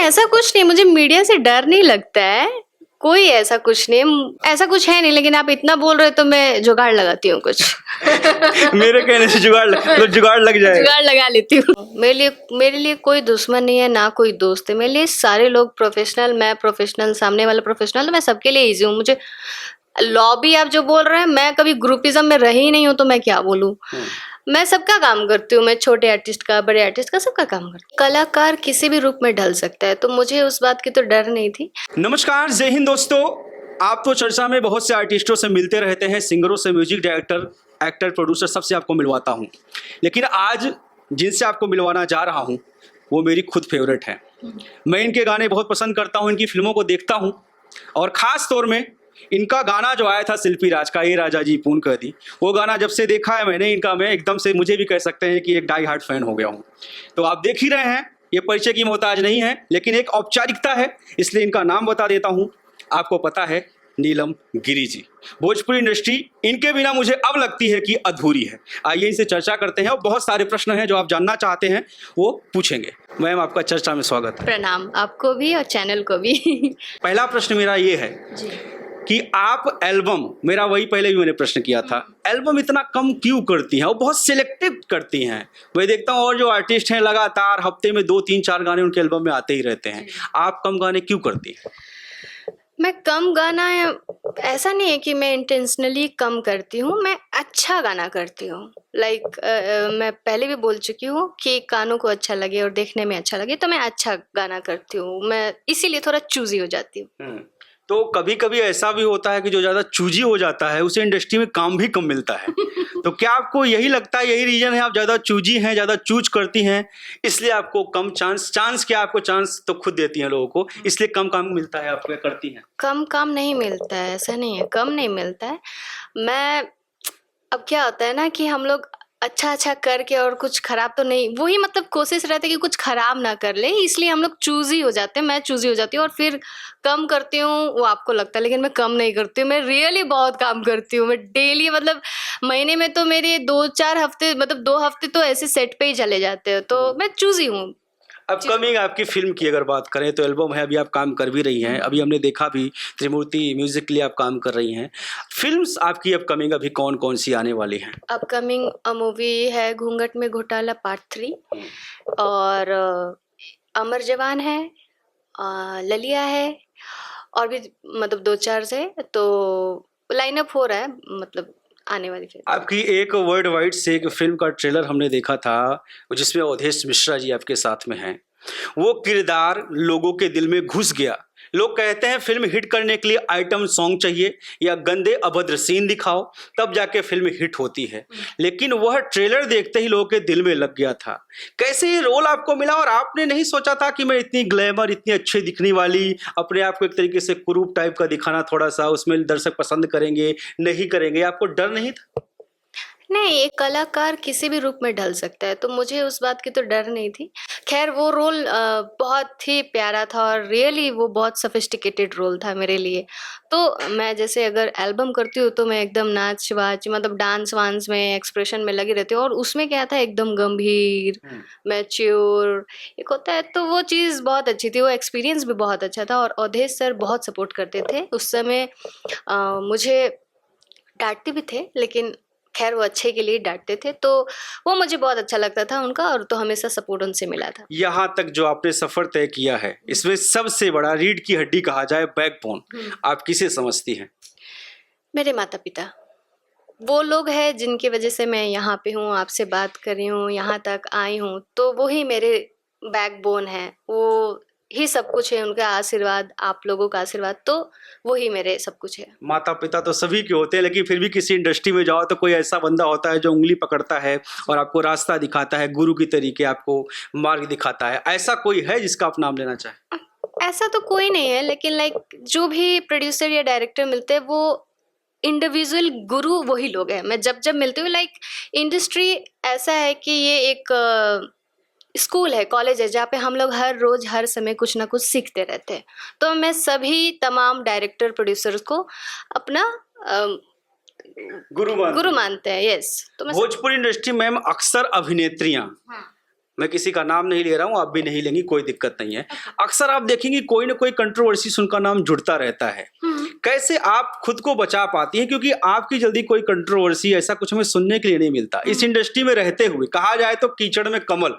ऐसा कुछ नहीं, मुझे मीडिया से डर नहीं लगता है, कोई ऐसा कुछ नहीं, ऐसा कुछ है नहीं। लेकिन आप इतना बोल रहे हो तो मैं जुगाड़ लगाती हूँ कुछ। मेरे कहने से जुगाड़ लग जाएगा। जुगाड़ लगा लेती हूँ। मेरे लिए कोई दुश्मन नहीं है, ना कोई दोस्त है। मेरे लिए सारे लोग प्रोफेशनल, मैं प्रोफेशनल, सामने वाला प्रोफेशनल, तो मैं सबके लिए इजी हूँ। मुझे लॉबी आप जो बोल रहे हैं, मैं कभी ग्रुपिज्म में रही नहीं हूँ, तो मैं क्या बोलूँ। मैं सबका काम करती हूँ, मैं छोटे आर्टिस्ट का, बड़े आर्टिस्ट का, सबका काम करती हूँ। कलाकार किसी भी रूप में ढल सकता है, तो मुझे उस बात की तो डर नहीं थी। नमस्कार, जय हिंद दोस्तों। आप तो चर्चा में बहुत से आर्टिस्टों से मिलते रहते हैं, सिंगरों से, म्यूजिक डायरेक्टर, एक्टर, प्रोड्यूसर, सबसे आपको मिलवाता हूँ। लेकिन आज जिनसे आपको मिलवाना जा रहा हूँ वो मेरी खुद फेवरेट है। मैं इनके गाने बहुत पसंद करता हूँ, इनकी फिल्मों को देखता हूँ, और ख़ास तौर में इनका गाना जो आया था शिल्पी राज का, ये राजा जी पूर्ण कर दी, वो गाना जब से देखा है मैंने इनका, मैं एकदम से, मुझे भी कह सकते हैं कि एक डाई हार्ट फैन हो गया हूँ। तो आप देख ही रहे हैं, ये परिचय की मोहताज नहीं है, लेकिन एक औपचारिकता है, इसलिए इनका नाम बता देता हूँ। आपको पता है, नीलम गिरी जी। भोजपुरी इंडस्ट्री इनके बिना मुझे अब लगती है कि अधूरी है। आइए इनसे चर्चा करते हैं, और बहुत सारे प्रश्न हैं जो आप जानना चाहते हैं वो पूछेंगे। मैम, आपका चर्चा में स्वागत है। प्रणाम आपको भी और चैनल को भी। पहला प्रश्न मेरा ये है जी। कि आप एल्बम, मेरा वही पहले भी मैंने प्रश्न किया था, एल्बम इतना कम क्यों करती हैं? वो बहुत सिलेक्टिव करती हैं। मैं देखता हूँ और जो आर्टिस्ट हैं लगातार हफ्ते में 2-3-4 गाने उनके एल्बम में आते ही रहते हैं। आप कम गाने क्यों करती हैं? मैं कम गाना, ऐसा नहीं है कि मैं इंटेंशनली कम करती हूँ, मैं अच्छा गाना करती हूँ। मैं पहले भी बोल चुकी हूँ कि कानों को अच्छा लगे और देखने में अच्छा लगे, तो मैं अच्छा गाना करती हूँ। मैं इसीलिए थोड़ा चूजी हो जाती हूँ। तो कभी कभी ऐसा भी होता है कि जो ज़्यादा चूजी हो जाता है उसे इंडस्ट्री में काम भी कम मिलता है। तो क्या आपको यही लगता है, यही रीजन है, आप ज़्यादा चूजी हैं, ज़्यादा चूज करती हैं, इसलिए आपको कम चांस क्या, आपको चांस तो खुद देती हैं लोगों को, इसलिए कम काम मिलता है, आप क्या करती हैं? कम काम नहीं मिलता है, ऐसा नहीं है, कम नहीं मिलता है। मैं, अब क्या होता है ना कि हम लोग अच्छा करके और कुछ खराब तो नहीं, वही मतलब कोशिश रहती है कि कुछ खराब ना कर ले, इसलिए हम लोग चूजी हो जाते हैं। मैं चूजी हो जाती हूँ और फिर कम करती हूँ, वो आपको लगता है, लेकिन मैं कम नहीं करती हूँ। मैं रियली बहुत काम करती हूँ। मैं डेली, मतलब महीने में तो मेरे 2-4 हफ्ते, मतलब 2 हफ्ते तो ऐसे सेट पे ही चले जाते हैं, तो मैं चूजी हूँ। अपकमिंग आपकी फिल्म की अगर बात करें तो एल्बम है, अभी आप काम कर भी रही हैं, अभी हमने देखा भी त्रिमूर्ति म्यूजिक के लिए आप काम कर रही हैं। फिल्म्स आपकी अपकमिंग अभी कौन कौन सी आने वाली हैं? अपकमिंग मूवी है घूंघट में घोटाला पार्ट 3, और अमर जवान है, ललिया है, और भी मतलब 2-4 से तो लाइनअप हो रहा है, मतलब आने वाली फिल्म। आपकी एक वर्ल्ड वाइड से एक फिल्म का ट्रेलर हमने देखा था जिसमें अवधेश मिश्रा जी आपके साथ में हैं। वो किरदार लोगों के दिल में घुस गया। लोग कहते हैं फिल्म हिट करने के लिए आइटम सॉन्ग चाहिए या गंदे अभद्र सीन दिखाओ, तब जाके फिल्म हिट होती है, लेकिन वह ट्रेलर देखते ही लोगों के दिल में लग गया था। कैसे ये रोल आपको मिला, और आपने नहीं सोचा था कि मैं इतनी ग्लैमर, इतनी अच्छी दिखने वाली, अपने आप को एक तरीके से कुरूप टाइप का दिखाना, थोड़ा सा उसमें दर्शक पसंद करेंगे नहीं करेंगे, आपको डर नहीं था? नहीं, एक कलाकार किसी भी रूप में ढल सकता है, तो मुझे उस बात की तो डर नहीं थी। खैर, वो रोल बहुत ही प्यारा था और रियली वो बहुत सोफिस्टिकेटेड रोल था मेरे लिए। तो मैं जैसे अगर एल्बम करती हूँ तो मैं एकदम नाच वाच, मतलब डांस वांस में, एक्सप्रेशन में लगी रहती हूँ, और उसमें क्या था, एकदम गंभीर, मैच्योर एक होता है, तो वो चीज़ बहुत अच्छी थी। वो एक्सपीरियंस भी बहुत अच्छा था, और अवधेश सर बहुत सपोर्ट करते थे उस समय। मुझे डांटते भी थे, लेकिन खैर वो अच्छे के लिए डांटते थे, तो वो मुझे बहुत अच्छा लगता था उनका, और तो हमेशा सपोर्ट उनसे मिला था। यहाँ तक जो आपने सफर तय किया है, इसमें सबसे बड़ा रीढ़ की हड्डी कहा जाए, बैकबोन, आप किसे समझती हैं? मेरे माता पिता, वो लोग हैं जिनकी वजह से मैं यहाँ पे हूँ, आपसे बात कर रही हूँ, यहाँ तक आई हूँ, तो वो ही मेरे बैकबोन है, वो ही सब कुछ है। उनका आशीर्वाद, आप लोगों का आशीर्वाद, तो वो ही मेरे सब कुछ है। माता पिता तो सभी के होते हैं, लेकिन फिर भी किसी इंडस्ट्री में जाओ तो कोई ऐसा बंदा होता है जो उंगली पकड़ता है और आपको रास्ता दिखाता है, गुरु की तरीके आपको मार्ग दिखाता है। ऐसा कोई है जिसका आप नाम लेना चाहें? ऐसा तो कोई नहीं है, लेकिन जो भी प्रोड्यूसर या डायरेक्टर मिलते हैं, वो इंडिविजुअल गुरु वही लोग हैं। मैं जब मिलती हूँ, इंडस्ट्री ऐसा है कि ये एक स्कूल है, कॉलेज है, जहाँ पे हम लोग हर रोज हर समय कुछ ना कुछ सीखते रहते हैं। तो मैं सभी तमाम डायरेक्टर प्रोड्यूसर्स को अपना गुरु मानते हैं। यस। तो भोजपुरी इंडस्ट्री में अक्सर अभिनेत्रियां मैं किसी का नाम नहीं ले रहा हूँ, आप भी नहीं लेंगी, कोई दिक्कत नहीं है। अक्सर आप देखेंगे कोई ना कोई कंट्रोवर्सी से उनका नाम जुड़ता रहता है। कैसे आप खुद को बचा पाती हैं, क्योंकि आपकी जल्दी कोई कंट्रोवर्सी ऐसा कुछ हमें सुनने के लिए नहीं मिलता इस इंडस्ट्री में रहते हुए, कहा जाए तो कीचड़ में कमल।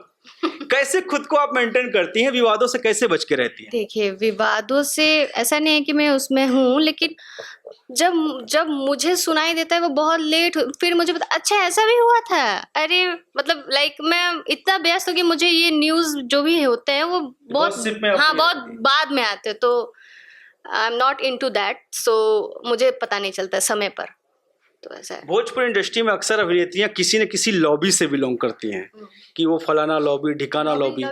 कैसे खुद को आप मेंटेन करती हैं, विवादों से कैसे बच के रहती हैं? देखिए, विवादों से ऐसा नहीं है कि मैं उसमें हूँ, लेकिन जब जब मुझे सुनाई देता है वो बहुत लेट, फिर मुझे पता अच्छा ऐसा भी हुआ था। अरे मतलब लाइक मैं इतना व्यस्त हूँ कि मुझे ये न्यूज़ जो भी होते हैं वो बहुत Gossip में आप हाँ नहीं बहुत रहती। बाद में आते हैं, तो I am not into that, so मुझे पता नहीं चलता समय पर, तो ऐसा है। भोजपुरी इंडस्ट्री में अक्सर अभिनेत्रियां किसी न किसी लॉबी से बिलोंग करती हैं कि वो फलाना लॉबी, ढिकाना लॉबी।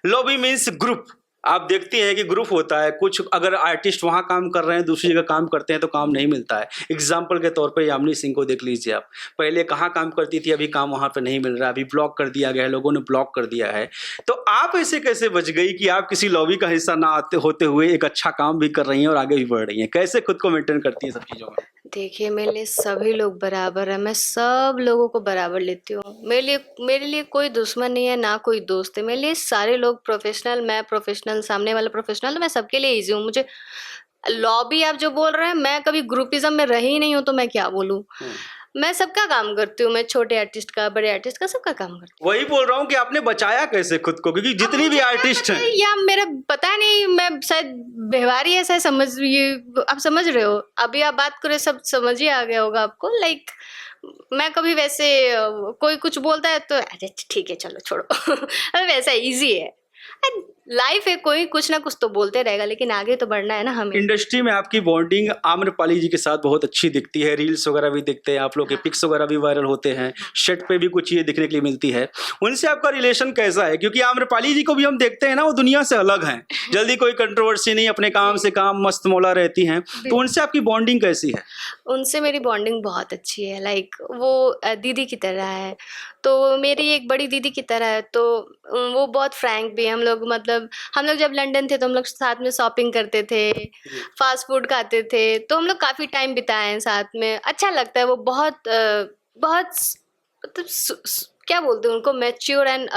Lobby means group. आप देखती हैं कि ग्रुप होता है, कुछ अगर आर्टिस्ट वहाँ काम कर रहे हैं, दूसरी जगह काम करते हैं तो काम नहीं मिलता है। एग्जाम्पल के तौर पे यामिनी सिंह को देख लीजिए आप, पहले कहाँ काम करती थी, अभी काम वहाँ पे नहीं मिल रहा, अभी ब्लॉक कर दिया गया है, लोगों ने ब्लॉक कर दिया है। तो आप ऐसे कैसे बच गई कि आप किसी लॉबी का हिस्सा ना आते होते हुए एक अच्छा काम भी कर रही हैं और आगे भी बढ़ रही हैं? कैसे खुद को मेंटेन करती हैं सब चीज़ों में? देखिए, मेरे लिए सभी लोग बराबर है, मैं सब लोगों को बराबर लेती हूँ। मेरे लिए कोई दुश्मन नहीं है, ना कोई दोस्त है। मेरे लिए सारे लोग प्रोफेशनल, मैं प्रोफेशनल, सामने वाला प्रोफेशनल, तो मैं सबके लिए ईजी हूँ। मुझे लॉबी आप जो बोल रहे हैं, मैं कभी ग्रुपिज्म में रही नहीं हूँ, तो मैं क्या बोलूँ। मैं सबका काम करती हूँ, मैं छोटे आर्टिस्ट का, बड़े आर्टिस्ट का, सबका काम करती हूँ। वही बोल रहा हूँ कि आपने बचाया कैसे खुद को, क्योंकि जितनी भी आर्टिस्ट हैं, या मेरा पता नहीं, मैं शायद व्यवहार ऐसा समझ, ये आप समझ रहे हो, अभी आप बात करें सब समझ ही आ गया होगा आपको। लाइक मैं कभी वैसे कोई कुछ बोलता है तो अरे ठीक है चलो छोड़ो अरे वैसा इजी है, लाइफ है, कोई कुछ ना कुछ तो बोलते रहेगा, लेकिन आगे तो बढ़ना है ना हमें। इंडस्ट्री में आपकी बॉन्डिंग आम्रपाली जी के साथ बहुत अच्छी दिखती है, रील्स वगैरह भी दिखते हैं, आप लोग के पिक्स वगैरह भी वायरल होते हैं, सेट पे भी कुछ चीज़ें दिखने के लिए मिलती है। उनसे आपका रिलेशन कैसा है? क्योंकि आम्रपाली जी को भी हम देखते हैं ना, वो दुनिया से अलग हैं, जल्दी कोई कंट्रोवर्सी नहीं, अपने काम से काम मस्त मौला रहती हैं। तो उनसे आपकी बॉन्डिंग कैसी है? उनसे मेरी बॉन्डिंग बहुत अच्छी है, लाइक वो दीदी की तरह है, तो मेरी एक बड़ी दीदी की तरह है। तो वो बहुत फ्रैंक भी है। हम लोग जब लंदन थे तो हम लोग साथ में शॉपिंग करते थे, फास्ट फूड खाते थे, तो हम लोग काफ़ी टाइम बिताए हैं साथ में। अच्छा लगता है, वो बहुत मतलब क्या बोलते हैं उनको, मैच्योर एंड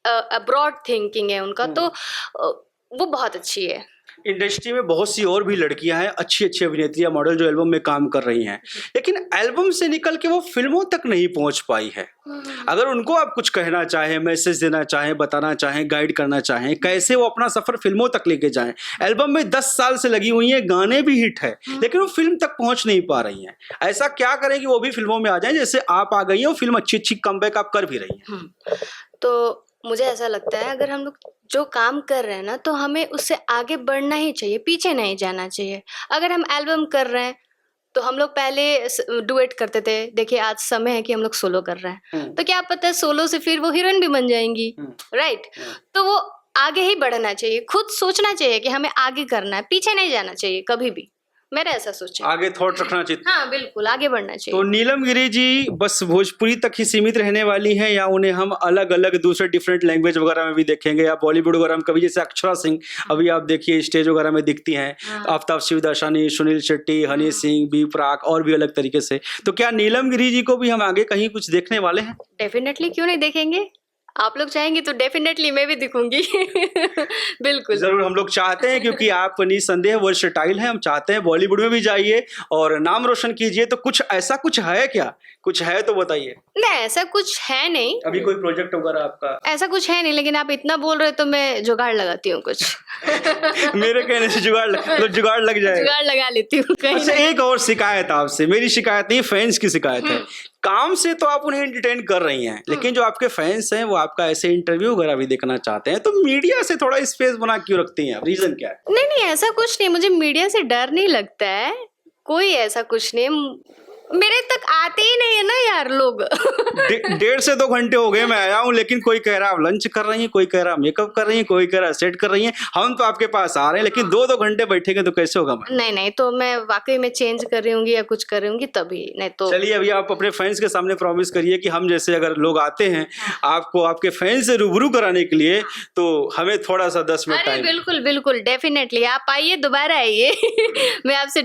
अब्रॉड थिंकिंग है उनका, तो वो बहुत अच्छी है। इंडस्ट्री में बहुत सी और भी लड़कियां हैं, अच्छी अच्छी अभिनेत्रियां, मॉडल, जो एल्बम में काम कर रही हैं, लेकिन एल्बम से निकल के वो फिल्मों तक नहीं पहुंच पाई है। अगर उनको आप कुछ कहना चाहें, मैसेज देना चाहें, बताना चाहें, गाइड करना चाहें, कैसे वो अपना सफर फिल्मों तक लेके जाएं? एल्बम में 10 साल से लगी हुई हैं, गाने भी हिट है, लेकिन वो फिल्म तक पहुंच नहीं पा रही हैं। ऐसा क्या करें कि वो भी फिल्मों में आ जाएं, जैसे आप आ गई हैं और फिल्म अच्छी अच्छी कमबैक आप कर भी रही हैं? तो मुझे ऐसा लगता है, अगर हम लोग जो काम कर रहे हैं ना, तो हमें उससे आगे बढ़ना ही चाहिए, पीछे नहीं जाना चाहिए। अगर हम एल्बम कर रहे हैं तो हम लोग पहले डुएट करते थे, देखिए आज समय है कि हम लोग सोलो कर रहे हैं, तो क्या पता है सोलो से फिर वो हीरोइन भी बन जाएंगी, राइट। तो वो आगे ही बढ़ना चाहिए, खुद सोचना चाहिए कि हमें आगे करना है, पीछे नहीं जाना चाहिए कभी भी। मेरा ऐसा सोच है। आगे थॉट रखना चाहिए। हाँ बिल्कुल, आगे बढ़ना चाहिए। तो नीलम गिरी जी बस भोजपुरी तक ही सीमित रहने वाली हैं, या उन्हें हम अलग अलग दूसरे डिफरेंट लैंग्वेज वगैरह में भी देखेंगे, या बॉलीवुड वगैरह में कभी, जैसे अक्षरा सिंह अभी आप देखिए स्टेज वगैरह में दिखती हैं, आफ्ताब शिवदासानी, सुनील शेट्टी, हनी सिंह, बी प्राक और भी अलग तरीके से। तो क्या नीलम गिरी जी को भी हम आगे कहीं कुछ देखने वाले हैं? डेफिनेटली, क्यों नहीं देखेंगे। आप लोग चाहेंगे तो डेफिनेटली मैं भी दिखूंगी बिल्कुल जरूर, हम लोग चाहते हैं, क्योंकि आप निसंदेह वर्सटाइल हैं, हम चाहते हैं बॉलीवुड में भी जाइए और नाम रोशन कीजिए। तो कुछ ऐसा कुछ है क्या? कुछ है तो बताइए। नहीं, ऐसा कुछ है नहीं, अभी कोई प्रोजेक्ट वगैरह आपका? ऐसा कुछ है नहीं, लेकिन आप इतना बोल रहे हो तो मैं जुगाड़ लगाती हूँ कुछ मेरे कहने से जुगाड़ लग जाएगा। जुगाड़ लगा लेती हूँ कहीं। अच्छा, एक और शिकायत आपसे, मेरी शिकायत नहीं, फैंस की शिकायत है। काम से तो आप उन्हें एंटरटेन कर रही हैं, लेकिन जो आपके फैंस हैं वो आपका ऐसे इंटरव्यू वगैरह भी देखना चाहते हैं, तो मीडिया से थोड़ा स्पेस बना क्यों रखती हैं? रीजन क्या है? नहीं, ऐसा कुछ नहीं, मुझे मीडिया से डर नहीं लगता है, कोई ऐसा कुछ नहीं, मेरे तक आते ही नहीं है ना यार लोग 1.5 से 2 घंटे हो गए मैं आया हूँ, लेकिन कोई कह रहा आप लंच कर रही हैं, कोई कह रहा मेकअप कर रही हैं, कोई कह रहा सेट कर रही हैं। हम तो आपके पास आ रहे हैं, लेकिन 2 घंटे बैठेंगे तो कैसे होगा? नहीं, तो मैं वाकई में चेंज कर रही होंगी या कुछ कर रही होंगी तभी, नहीं तो। चलिए, अभी आप अपने फैंस के सामने प्रॉमिस करिए कि हम जैसे अगर लोग आते हैं आपको आपके फैंस से रूबरू कराने के लिए, तो हमें थोड़ा सा 10 मिनट टाइम। बिल्कुल डेफिनेटली आप आइए, दोबारा आइए मैं आपसे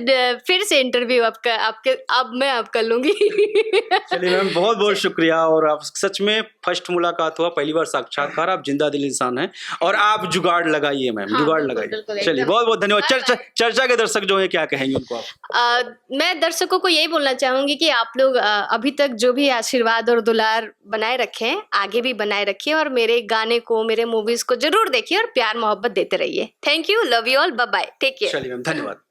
फिर से इंटरव्यू आपके अब मैं आप कर लूंगी। चलिए मैम, बहुत बहुत शुक्रिया। और आप सच में फर्स्ट मुलाकात हुआ, पहली बार साक्षात्कार, आप जिंदा दिल इंसान हैं और आप जुगाड़ लगाइए मैम, हाँ, जुगाड़ बिल्कुल, लगाइए। बिल्कुल, चलिए एकदम। बहुत बहुत धन्यवाद। बाय चर्चा बाय। चर्चा के दर्शक जो है क्या कहेंगे उनको आप? मैं दर्शकों को यही बोलना चाहूंगी कि आप लोग अभी तक जो भी आशीर्वाद और दुलार बनाए रखे हैं, आगे भी बनाए रखिए और मेरे गाने को, मेरे मूवीज को जरूर देखिए और प्यार मोहब्बत देते रहिए। Thank you, love you all, bye bye, take care. चलिए मैम, धन्यवाद।